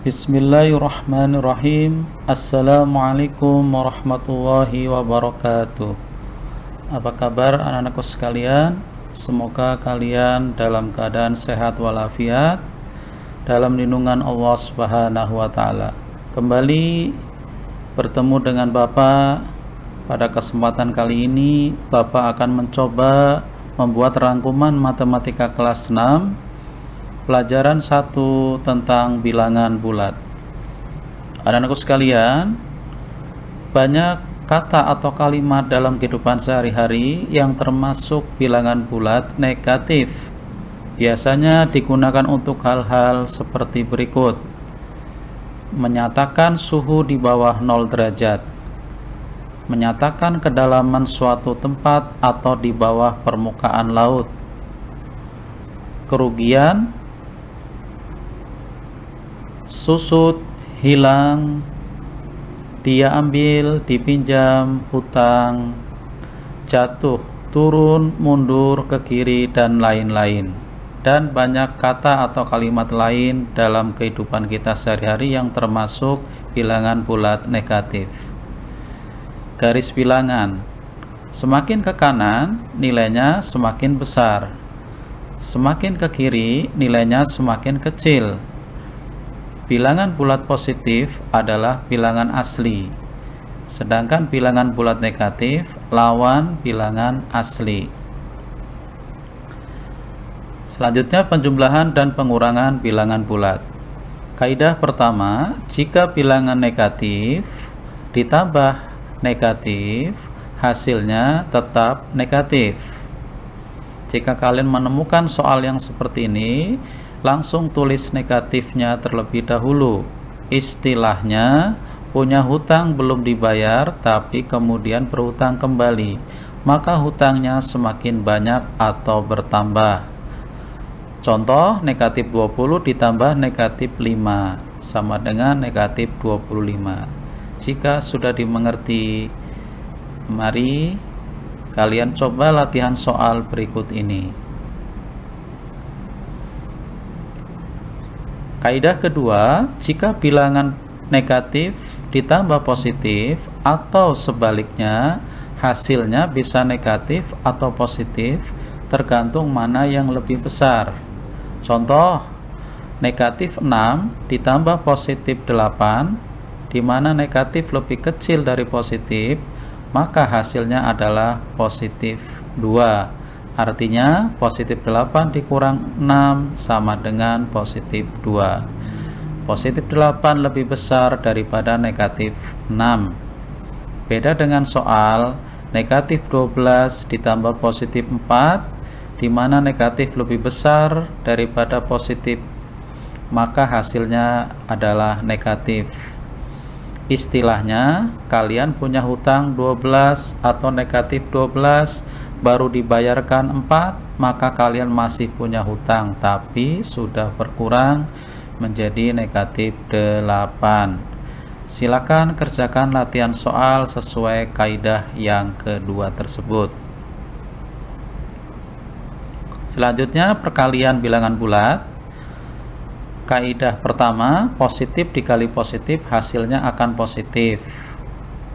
Bismillahirrahmanirrahim. Assalamualaikum warahmatullahi wabarakatuh. Apa kabar anak-anakku sekalian? Semoga kalian dalam keadaan sehat walafiat, dalam lindungan Allah Subhanahu wa taala. Kembali bertemu dengan Bapak. Pada kesempatan kali ini Bapak akan mencoba membuat rangkuman matematika kelas 6 pelajaran 1 tentang bilangan bulat. Anak-anakku sekalian, banyak kata atau kalimat dalam kehidupan sehari-hari yang termasuk bilangan bulat negatif. Biasanya digunakan untuk hal-hal seperti berikut: menyatakan suhu di bawah 0 derajat, menyatakan kedalaman suatu tempat atau di bawah permukaan laut, kerugian, susut, hilang, dia ambil, dipinjam, hutang, jatuh, turun, mundur, ke kiri, dan lain-lain. Dan banyak kata atau kalimat lain dalam kehidupan kita sehari-hari yang termasuk bilangan bulat negatif. Garis bilangan, semakin ke kanan nilainya semakin besar, semakin ke kiri nilainya semakin kecil. Bilangan bulat positif adalah bilangan asli, sedangkan bilangan bulat negatif lawan bilangan asli. Selanjutnya, penjumlahan dan pengurangan bilangan bulat. Kaidah pertama, jika bilangan negatif ditambah negatif, hasilnya tetap negatif. Jika kalian menemukan soal yang seperti ini, langsung tulis negatifnya terlebih dahulu. Istilahnya, punya hutang belum dibayar tapi kemudian berhutang kembali, maka hutangnya semakin banyak atau bertambah. Contoh, negatif 20 ditambah negatif 5 sama dengan negatif 25. Jika sudah dimengerti, mari kalian coba latihan soal berikut ini. Kaidah kedua, jika bilangan negatif ditambah positif atau sebaliknya, hasilnya bisa negatif atau positif, tergantung mana yang lebih besar. Contoh, negatif 6 ditambah positif 8, di mana negatif lebih kecil dari positif, maka hasilnya adalah positif 2. Artinya positif 8 dikurang 6 sama dengan positif 2. Positif 8 lebih besar daripada negatif 6. Beda dengan soal negatif 12 ditambah positif 4, di mana negatif lebih besar daripada positif, maka hasilnya adalah negatif. Istilahnya, kalian punya hutang 12 atau negatif 12 baru dibayarkan 4, maka kalian masih punya hutang tapi sudah berkurang menjadi negatif 8. Silakan kerjakan latihan soal sesuai kaidah yang kedua tersebut. Selanjutnya, perkalian bilangan bulat. Kaidah pertama, positif dikali positif hasilnya akan positif.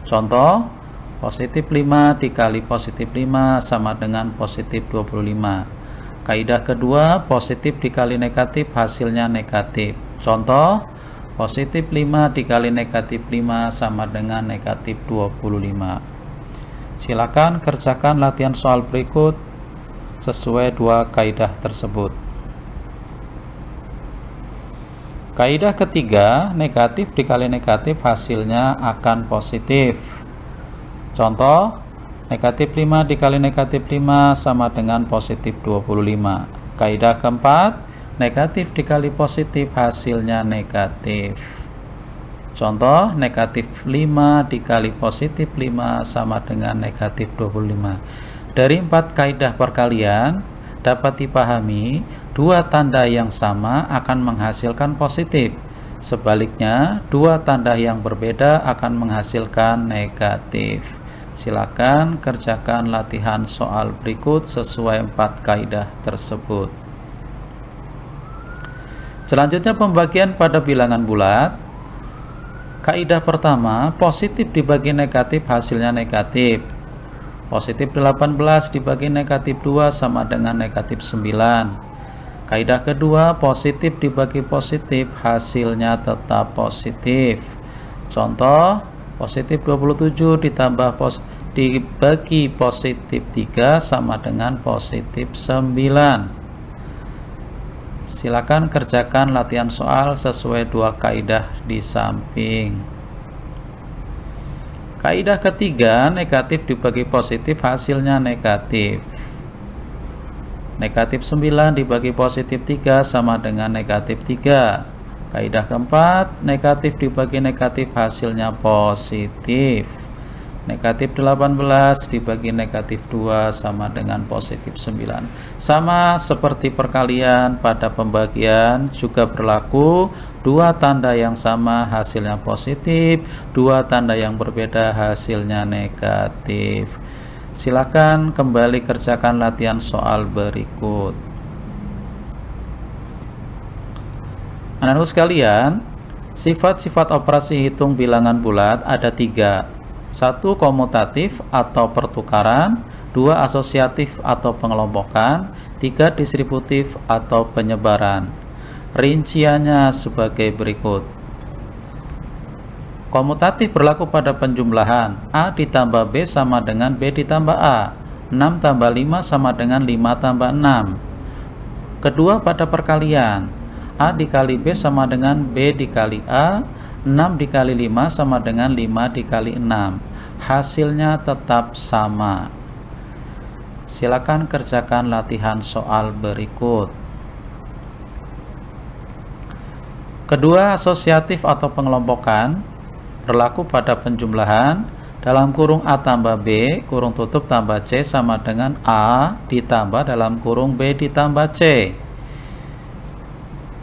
Contoh, positif 5 dikali positif 5 sama dengan positif 25. Kaidah kedua, positif dikali negatif hasilnya negatif. Contoh, positif 5 dikali negatif 5 sama dengan negatif 25. Silakan kerjakan latihan soal berikut sesuai dua kaidah tersebut. Kaidah ketiga, negatif dikali negatif hasilnya akan positif. Contoh, negatif 5 dikali negatif 5 sama dengan positif 25. Kaidah keempat, negatif dikali positif hasilnya negatif. Contoh, negatif 5 dikali positif 5 sama dengan negatif 25. Dari 4 kaidah perkalian dapat dipahami, dua tanda yang sama akan menghasilkan positif. Sebaliknya, dua tanda yang berbeda akan menghasilkan negatif. Silakan kerjakan latihan soal berikut sesuai 4 kaidah tersebut. Selanjutnya pembagian pada bilangan bulat. Kaidah pertama, positif dibagi negatif hasilnya negatif. Positif 18 dibagi negatif 2 sama dengan negatif 9. Kaidah kedua, positif dibagi positif hasilnya tetap positif. Contoh, positif 27 dibagi positif 3 sama dengan positif 9. Silakan kerjakan latihan soal sesuai dua kaidah di samping. Kaidah ketiga, negatif dibagi positif hasilnya negatif. Negatif 9 dibagi positif 3 sama dengan negatif 3. Kaidah keempat, negatif dibagi negatif hasilnya positif. Negatif 18 dibagi negatif 2 sama dengan positif 9. Sama seperti perkalian, pada pembagian juga berlaku. Dua tanda yang sama hasilnya positif, dua tanda yang berbeda hasilnya negatif. Silakan kembali kerjakan latihan soal berikut. Anak-anak sekalian, sifat-sifat operasi hitung bilangan bulat ada 3. 1. Komutatif atau pertukaran. 2. Asosiatif atau pengelompokan. 3. Distributif atau penyebaran. Rinciannya sebagai berikut. Komutatif berlaku pada penjumlahan. A ditambah B sama dengan B ditambah A. 6 tambah 5 sama dengan 5 tambah 6. Kedua, pada perkalian. A dikali B sama dengan B dikali A. 6 dikali 5 sama dengan 5 dikali 6. Hasilnya tetap sama. Silakan kerjakan latihan soal berikut. Kedua, asosiatif atau pengelompokan berlaku pada penjumlahan. Dalam kurung A tambah B, kurung tutup tambah C sama dengan A ditambah dalam kurung B ditambah C.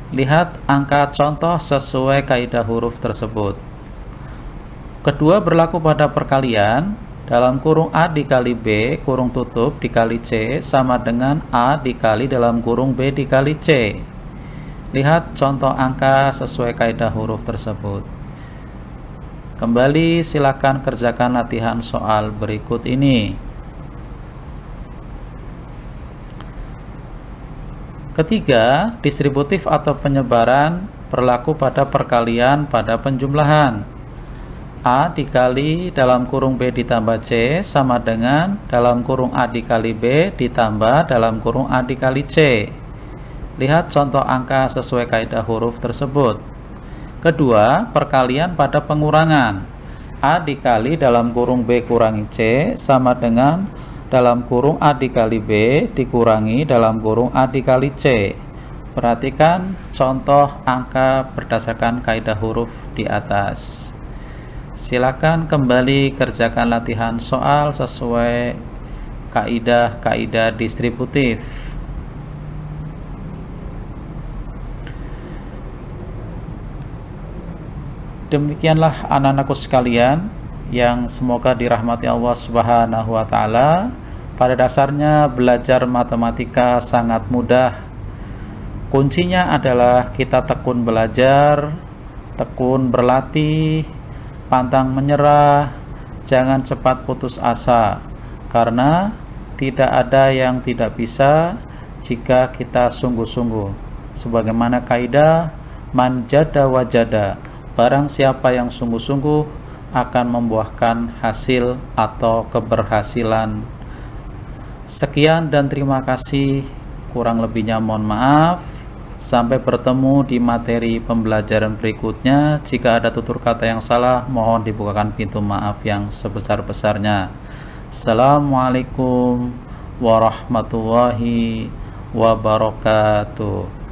Lihat angka contoh sesuai kaidah huruf tersebut. Kedua, berlaku pada perkalian. Dalam kurung A dikali B, kurung tutup dikali C sama dengan A dikali dalam kurung B dikali C. Lihat contoh angka sesuai kaidah huruf tersebut. Kembali silakan kerjakan latihan soal berikut ini. Ketiga, distributif atau penyebaran berlaku pada perkalian pada penjumlahan. A dikali dalam kurung B ditambah C sama dengan dalam kurung A dikali B ditambah dalam kurung A dikali C. Lihat contoh angka sesuai kaidah huruf tersebut. Kedua, perkalian pada pengurangan. A dikali dalam kurung B kurangi C sama dengan dalam kurung A dikali B dikurangi dalam kurung A dikali C. Perhatikan contoh angka berdasarkan kaidah huruf di atas. Silakan kembali kerjakan latihan soal sesuai kaidah-kaidah distributif. Demikianlah anak-anakku sekalian yang semoga dirahmati Allah Subhanahu wa Ta'ala. Pada dasarnya, belajar matematika sangat mudah. Kuncinya adalah kita tekun belajar, tekun berlatih, pantang menyerah, jangan cepat putus asa, karena tidak ada yang tidak bisa jika kita sungguh-sungguh. Sebagaimana kaidah man jada wajada, barang siapa yang sungguh-sungguh akan membuahkan hasil atau keberhasilan. Sekian dan terima kasih. Kurang lebihnya mohon maaf. Sampai bertemu di materi pembelajaran berikutnya. Jika ada tutur kata yang salah, mohon dibukakan pintu maaf yang sebesar-besarnya. Assalamualaikum warahmatullahi wabarakatuh.